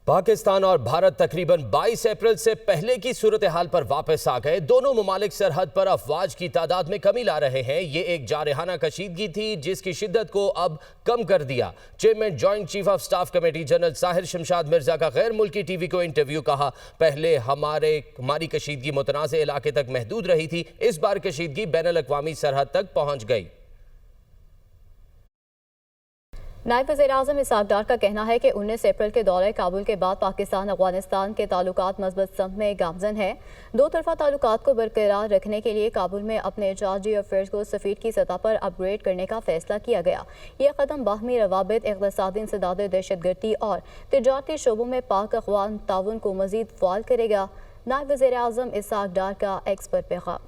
पाकिस्तान और भारत तकरीबन 22 अप्रैल से पहले की सूरत हाल पर वापस आ गए। दोनों ममालिक सरहद पर अफवाज की तादाद में कमी ला रहे हैं। ये एक जारहाना कशीदगी थी जिसकी शिद्दत को अब कम कर दिया। Chairman joint chief of staff committee general Sahir Shamshad Mirza का गैर मुल्की टीवी को इंटरव्यू। कहा, पहले हमारी कशीदगी मुतनाज़ इलाके तक महदूद रही थी, इस बार कशीदगी बैनुल अक़वामी सरहद तक पहुंच गई। नायब वज़ीर-ए-आज़म इसहाक डार का कहना है कि 19 अप्रैल के दौरे काबुल के बाद पाकिस्तान अफगानिस्तान के ताल्लुकात मज़बूत सम में गामज़न है। दो तरफ़ा ताल्लुकात को बरकरार रखने के लिए काबुल में अपने चार्जी अफेयर्स को सफ़ीर की सतह पर अपग्रेड करने का फैसला किया गया। यह कदम बाहमी रवाबित, इक़्तिसादी इंसदाद, दहशतगर्दी और तिजारती शोबों में पाक अक़वाम ताउन को मज़ीद फ़ाल करेगा। नायब वज़ीर-ए-आज़म इसहाक डार का एक्स पर पैगाम।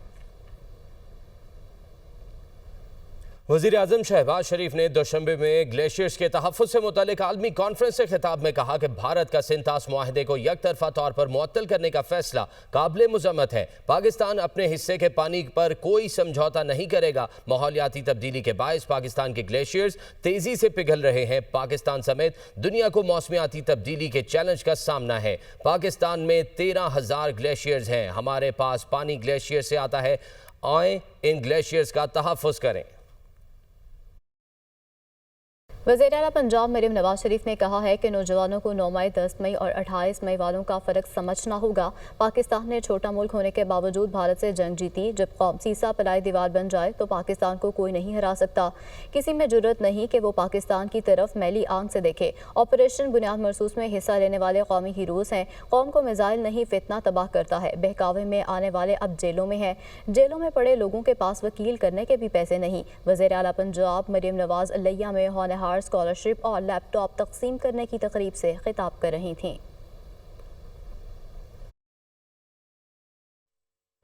वज़ीर आज़म शहबाज शरीफ ने दोशंबे में ग्लेशियर्स के तहफ़्फ़ुज़ से मुतल्लिक़ आलमी कॉन्फ्रेंस से खिताब में कहा कि भारत का सिंतास मुआहदे को यकतरफ़ा तौर पर मुअत्तल करने का फैसला काबिल मज़म्मत है। पाकिस्तान अपने हिस्से के पानी पर कोई समझौता नहीं करेगा। माहौलियाती तब्दीली के बायस पाकिस्तान के ग्लेशियर्स तेज़ी से पिघल रहे हैं। पाकिस्तान समेत दुनिया को मौसमियाती तब्दीली के चैलेंज का सामना है। पाकिस्तान में 13,000 ग्लेशियर्स हैं। हमारे पास पानी ग्लेशियर से आता है। आए इन ग्लेशियर्स का तहफ़्फ़ुज़ करें। वज़ीर आला पंजाब मरीम नवाज शरीफ ने कहा है कि नौजवानों को 9 मई, 10 मई और 28 मई वालों का फ़र्क समझना होगा। पाकिस्तान ने छोटा मुल्क होने के बावजूद भारत से जंग जीती। जब कौम सीसा पलाई दीवार बन जाए तो पाकिस्तान को कोई नहीं हरा सकता। किसी में जुर्रत नहीं कि वो पाकिस्तान की तरफ मैली आंख से देखे। ऑपरेशन बुनियाद मरसूस में हिस्सा लेने वाले कौमी हीरोज़ हैं। कौम को मिसाइल नहीं, फितना तबाह करता है। बहकावे में आने वाले अब जेलों में हैं। जेलों में पड़े लोगों के पास वकील करने के भी पैसे नहीं। वज़ीर आला पंजाब मरीम नवाज लिया में होनहार स्कॉलरशिप और लैपटॉप तकसीम करने की तकरीब से खिताब कर रही थीं।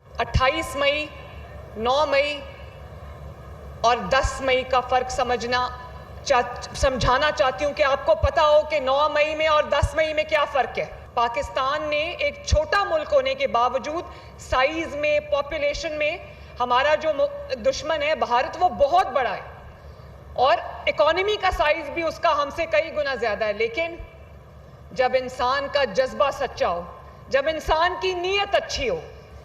28 मई, 9 मई और 10 मई का फर्क समझाना चाहती हूं कि आपको पता हो कि 9 मई में और 10 मई में क्या फर्क है। पाकिस्तान ने एक छोटा मुल्क होने के बावजूद साइज में, पॉपुलेशन में हमारा जो दुश्मन है भारत, वो बहुत बड़ा है और इकोनॉमी का साइज भी उसका हमसे कई गुना ज्यादा है। लेकिन जब इंसान का जज्बा सच्चा हो, जब इंसान की नीयत अच्छी हो,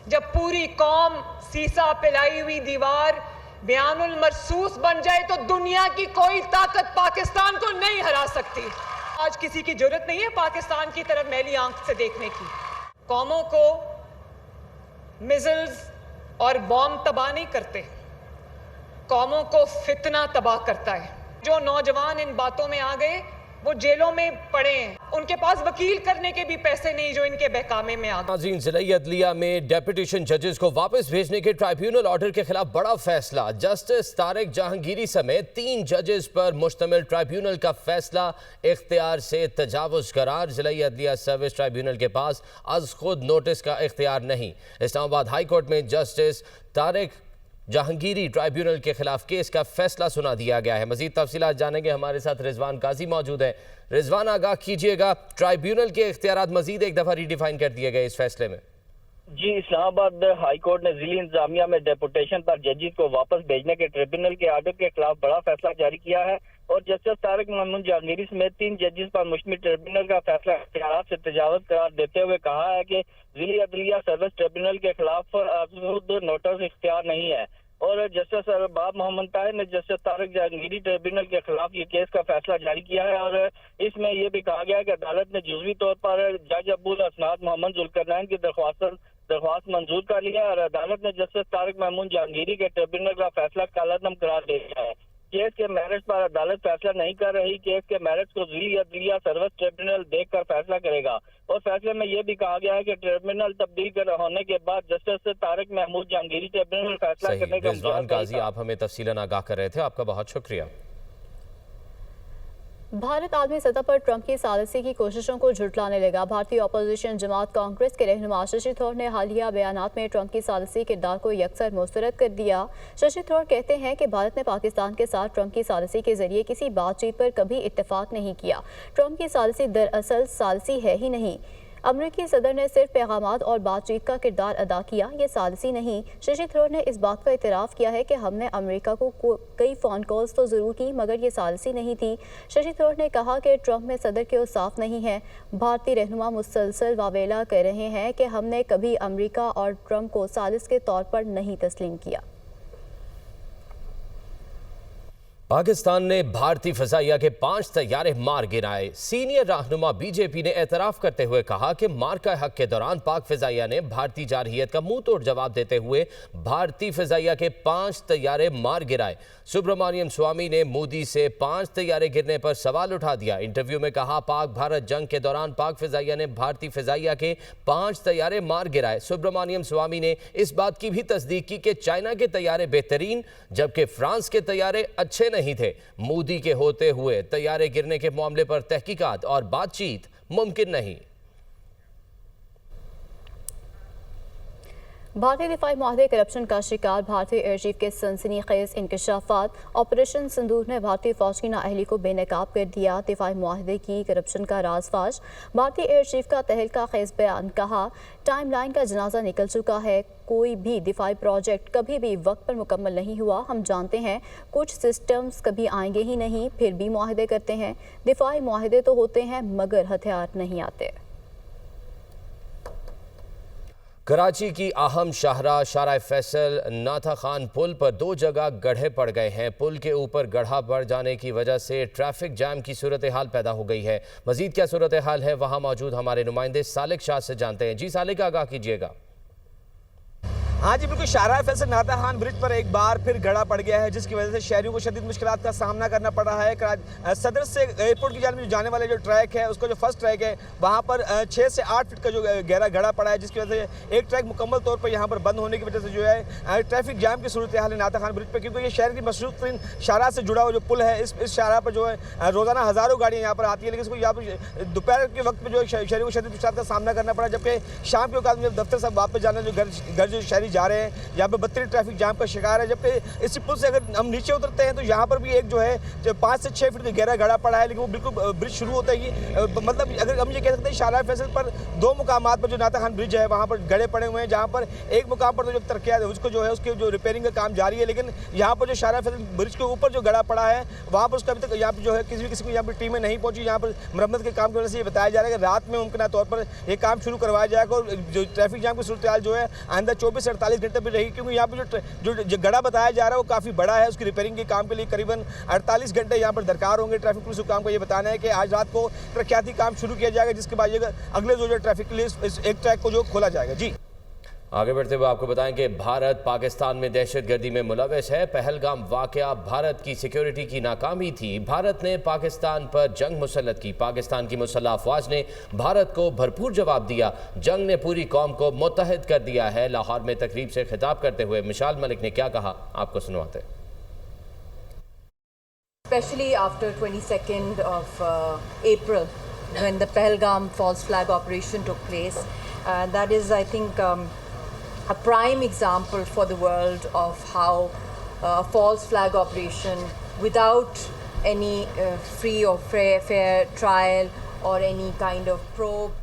जब पूरी कौम सीसा पिलाई हुई दीवार बयानुल मरसूस बन जाए तो दुनिया की कोई ताकत पाकिस्तान को नहीं हरा सकती। आज किसी की जरूरत नहीं है पाकिस्तान की तरफ मैली आंख से देखने की। कौमों को मिसाइल्स और बॉम्ब तबाह नहीं करते, कौमों को फितना तबाह करता है। जो नौजवान इन बातों में आ गए वो जेलों में पड़े हैं, उनके पास वकील करने के भी पैसे नहीं जो इनके बहकामे में आ गए। ज़िला अदलिया में डेपुटेशन जजेस को वापस भेजने के ट्राइब्यूनल ऑर्डर के खिलाफ बड़ा फैसला। जस्टिस तारिक जहांगीरी समेत 3 जजेस पर मुश्तमिल ट्राइब्यूनल का फैसला इख्तियार से तजावुज़ करार। ज़िला अदलिया सर्विस ट्राइब्यूनल के पास अज खुद नोटिस का इख्तियार नहीं। इस्लामाबाद हाई कोर्ट में जस्टिस तारिक जहांगीरी ट्राइब्यूनल के खिलाफ केस का फैसला सुना दिया गया है। मजीद तफसीलात जानेंगे, हमारे साथ रिजवान काजी मौजूद है। रिजवान, आगाह कीजिएगा, ट्राइब्यूनल के इख्तियारात मजीद एक दफा रीडिफाइन कर दिए गए इस फैसले में। जी, इस्लामाबाद हाई कोर्ट ने जिली इंतजामिया में डेपुटेशन पर जजेस को वापस भेजने के ट्रिब्यूनल के आर्डर के खिलाफ बड़ा फैसला जारी किया है और जस्टिस तारिक महमूद जहांगीरी समेत 3 जजेस पर मुश्तमिल ट्रिब्यूनल का फैसला इख्तियारात से तजावुज़ करार देते हुए कहा है कि जिली अदलिया सर्विस ट्रिब्यूनल के खिलाफ नोटिस इख्तियार नहीं है। और जस्टिस अरबाब मोहम्मद ताहिर ने जस्टिस तारिक जहांगीरी ट्रिब्यूनल के खिलाफ ये केस का फैसला जारी किया है और इसमें यह भी कहा गया है कि अदालत ने जुज़वी तौर पर जज अब्दुल असनाद मोहम्मद जुल्करनैन की दरख्वास्त मंजूर कर लिया और अदालत ने जस्टिस तारिक महमूद जहांगीरी के ट्रिब्यूनल का फैसला कालादम करार दे दिया है। केस के मेरिट्स पर अदालत फैसला नहीं कर रही। केस के मेरिट्स को जिली अदलिया सर्विस ट्रिब्यूनल देखकर फैसला करेगा और फैसले में यह भी कहा गया है कि ट्रिब्यूनल तब्दील होने के बाद जस्टिस तारिक महमूद जहांगीरी ट्रिब्यूनल फैसला करने का। रिजवान काजी, आप हमें तफसीलन आगाह कर रहे थे, आपका बहुत शुक्रिया। भारत आलमी सतह पर ट्रंप की सालिसी की कोशिशों को झुटलाने लगा। भारतीय अपोजिशन जमात कांग्रेस के रहनुमा शशि थरूर ने हालिया बयानात में ट्रंप की सालिसी किरदार को यकसर मुस्तरद कर दिया। शशि थरूर कहते हैं कि भारत ने पाकिस्तान के साथ ट्रंप की सालिसी के जरिए किसी बातचीत पर कभी इत्तेफाक नहीं किया। ट्रंप की सालिसी दरअसल सालिसी है ही नहीं। अमेरिकी सदर ने सिर्फ पैगामात और बातचीत का किरदार अदा किया, ये सालिसी नहीं। शशि थरूर ने इस बात का इतराफ़ किया है कि हमने अमेरिका को कई फ़ोन कॉल्स तो ज़रूर की, मगर ये सालिसी नहीं थी। शशि थरूर ने कहा कि ट्रंप में सदर के औसाफ नहीं है। भारतीय रहनुमा मुसलसल वावेला कह रहे हैं कि हमने कभी अमेरिका और ट्रंप को सालिस के तौर पर नहीं तस्लीम किया। पाकिस्तान ने भारतीय फ़िज़ाइया के 5 तैयारे मार गिराए। सीनियर रहनुमा बीजेपी ने एतराफ़ करते हुए कहा कि मार्का हक के दौरान पाक फ़िज़ाइया ने भारतीय जारहियत का मुंह तोड़ जवाब देते हुए भारतीय फ़िज़ाइया के 5 तैयारे मार गिराए। सुब्रमण्यम स्वामी ने मोदी से 5 तैयारे गिरने पर सवाल उठा दिया। इंटरव्यू में कहा, पाक भारत जंग के दौरान पाक फ़िज़ाइया ने भारतीय फ़िज़ाइया के 5 तैयारे मार गिराए। सुब्रमण्यम स्वामी ने इस बात की भी तस्दीक की कि चाइना के तैयारे बेहतरीन जबकि फ्रांस के तैयारे अच्छे नहीं थे। मोदी के होते हुए तैयारे गिरने के मामले पर तहकीकात और बातचीत मुमकिन नहीं। भारतीय दिफाई माहदे करप्शन का शिकार भारतीय एयर चीफ के सनसनीखेज इंकशाफात। ऑपरेशन सिंदूर ने भारतीय फौज की नाअहली को बेनकाब कर दिया। दिफाई माहदे की करप्शन का राज फाश। भारतीय एयर चीफ का तहलका खेज बयान। कहा, टाइमलाइन का जनाजा निकल चुका है। कोई भी दिफाई प्रोजेक्ट कभी भी वक्त पर मुकम्मल नहीं हुआ। हम जानते हैं कुछ सिस्टम्स कभी आएंगे ही नहीं, फिर भी मुआहदे करते हैं। दिफाई मुआहदे तो होते हैं मगर हथियार नहीं आते। कराची की अहम शाहराह शाहराह फैसल नाथा खान पुल पर 2 जगह गड्ढे पड़ गए हैं। पुल के ऊपर गड्ढा पड़ जाने की वजह से ट्रैफिक जाम की सूरत हाल पैदा हो गई है। मजीद क्या सूरत हाल है, वहां मौजूद हमारे नुमाइंदे सालिक शाह से जानते हैं। जी सालिक, आगाह कीजिएगा। हाँ जी बिल्कुल, शाहराह फैसल नाथा खान ब्रिज पर एक बार फिर गड़ा पड़ गया है, जिसकी वजह से शहरियों को शदीद मुश्किलात का सामना करना पड़ रहा है। सदर से एयरपोर्ट की जानिब जो जाने वाले जो ट्रैक है, उसका जो फर्स्ट ट्रैक है, वहाँ पर 6 से 8 फीट का जो गहरा गड़ा पड़ा है, जिसकी वजह से एक ट्रैक मुकम्मल तौर पर यहाँ पर बंद होने की वजह से जो है ट्रैफिक जाम की सूरत हाल है नाथा खान ब्रिज पर। क्योंकि ये शहर की मशहूर तरीन शाहराह से जुड़ा हुआ जो पुल है, इस शाहराह पर जो है रोज़ाना हज़ारों गाड़ियाँ यहाँ पर आती है, लेकिन इसको यहाँ पर दोपहर के वक्त में जो है शहरियों को शदीद मुश्किलात का सामना करना पड़ा। जबकि शाम के वक्त जब दफ्तर साहब वापस जाना जो घर जो शहरी जा रहे हैं, यहाँ पर बदतरीन ट्रैफिक जाम का शिकार है। जबकि इसी पुल से अगर हम नीचे उतरते हैं तो यहाँ पर भी एक जो है 5 से 6 फीट का गहरा गड़ा पड़ा है, लेकिन वो बिल्कुल ब्रिज शुरू होता है कि मतलब अगर हम ये कह सकते हैं शाहराह फैसल पर 2 मुकामात पर जो नाथा खान ब्रिज है वहाँ पर गड़े पड़े हुए हैं, जहाँ पर एक मुकाम पर तो जो तरक्या है उसको जो है उसकी जो रिपेयरिंग का काम जारी है, लेकिन यहाँ पर जो शाहराह फैसल ब्रिज के ऊपर जो गड़ा पड़ा है वहाँ पर उसका अभी तक यहाँ पर जो है किसी को यहाँ पर टीमें नहीं पहुँची। यहाँ पर मरम्मत के काम की वजह से ये बताया जा रहा है कि रात में मुमकिन तौर पर ये काम शुरू करवाया जाएगा और जो ट्रैफिक जाम की सूरत हाल जो है आइंदा 24 से 48 घंटे भी रहेगी। क्योंकि यहाँ पर जो गड़ा बताया जा रहा है वो काफ़ी बड़ा है, उसकी रिपेयरिंग के काम के लिए करीबन 48 घंटे यहाँ पर दरकार होंगे। ट्रैफिक पुलिस को काम का ये बताना है कि आज रात को तरक्याती काम शुरू किया जाएगा, जिसके बाद अगले जो ट्रैफिक के लिए इस एक ट्रैक को जो खोला जाएगा। जी आगे बढ़ते हुए आपको बताएं कि भारत पाकिस्तान में दहशतगर्दी में मुलविस है। पहलगाम वाकया भारत की सिक्योरिटी की नाकामी थी। भारत ने पाकिस्तान पर जंग मुसल्लत की। पाकिस्तान की मुसल्लह अफवाज ने भारत को भरपूर जवाब दिया। जंग ने पूरी कौम को मुत्तहिद कर दिया है। लाहौर में तकरीब से खिताब करते हुए मिशाल मलिक ने क्या कहा, आपको सुनवाते हैं। Especially after 22nd of April, when the Pahalgam false flag operation took place, that is, I think, a prime example for the world of how a false flag operation without any free or fair trial or any kind of probe